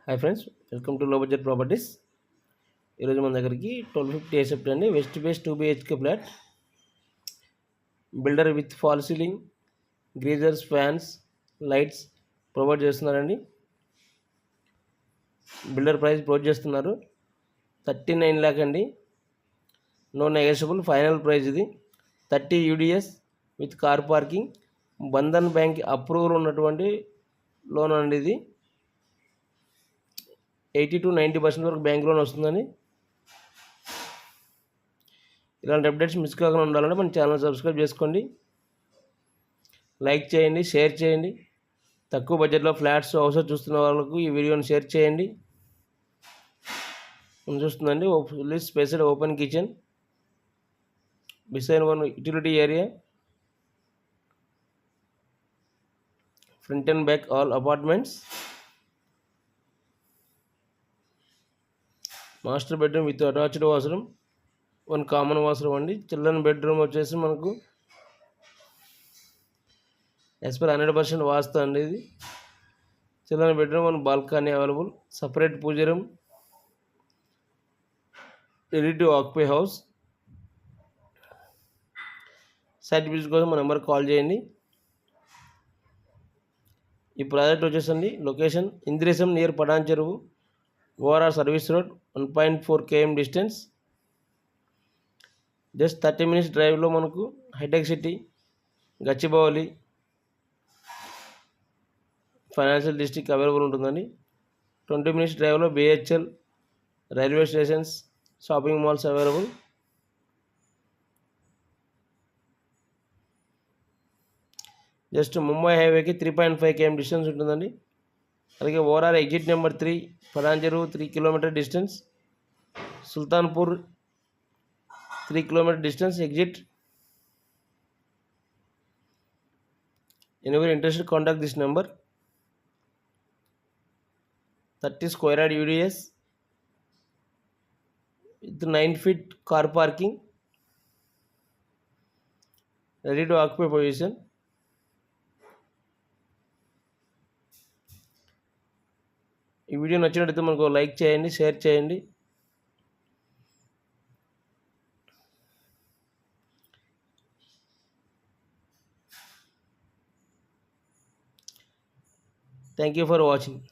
Hi friends, welcome to లో budget properties. ఈరోజు మన దగ్గరికి 1250 ఏసెప్ట్ అండి, west base 2 BHK flat, builder with fall ceiling, geysers, fans, lights provide చేస్తున్నారండి. బిల్డర్ ప్రైస్ ప్రొవైడ్ చేస్తున్నారు 39 lakh అండి. నో నెగోషియబుల్, ఫైనల్ ప్రైస్ ఇది. 30 UDS with car parking, Bandhan bank approval ఉన్నటువంటి లోన్ అండి ఇది. 80 to 90% వరకు బ్యాంక్ లోన్ వస్తుందని. ఇలాంటి అప్డేట్స్ మిస్ కాకుండా ఉండాలంటే మన ఛానల్ సబ్స్క్రైబ్ చేసుకోండి, లైక్ చేయండి, షేర్ చేయండి. తక్కువ బడ్జెట్లో ఫ్లాట్స్ హౌసెస్ చూస్తున్న వాళ్ళకు ఈ వీడియోని షేర్ చేయండి. మనం చూస్తుందండి fully spaced open kitchen, beside one utility area, front and back all apartments, master bedroom with attached washroom, one common washroom అండి. చిల్డ్రన్ బెడ్రూమ్ వచ్చేసి మనకు యాజ్ పర్ 100% వాస్తు అండి ఇది. Children bedroom, one balcony available, separate pooja room, ready to occupy house. Site visit కోసం మా number call చేయండి. ఈ project వచ్చేసండి location Indresham near Patancheru, ORR service road, 1.4 km distance. Just 30 minutes డ్రైవ్లో మనకు హైటెక్ City, Gachibowli, financial district available ఉంటుందండి. 20 minutes డ్రైవ్లో BHL, railway stations, shopping malls available. Just Mumbai హైవేకి 3.5 km డిస్టెన్స్ ఉంటుందండి. అలాగే ఓఆర్ఆర్ ఎగ్జిట్ నెంబర్ 3, పటాన్ చెరువు 3 km distance, Sultanpur 3 km distance exit. Anywhere interested, contact this number. 30 square yard UDS with 9 feet car parking, ready to occupy position. ఈ video నచ్చినట్లయితే మనకు like చేయండి, share చేయండి. Thank you for watching.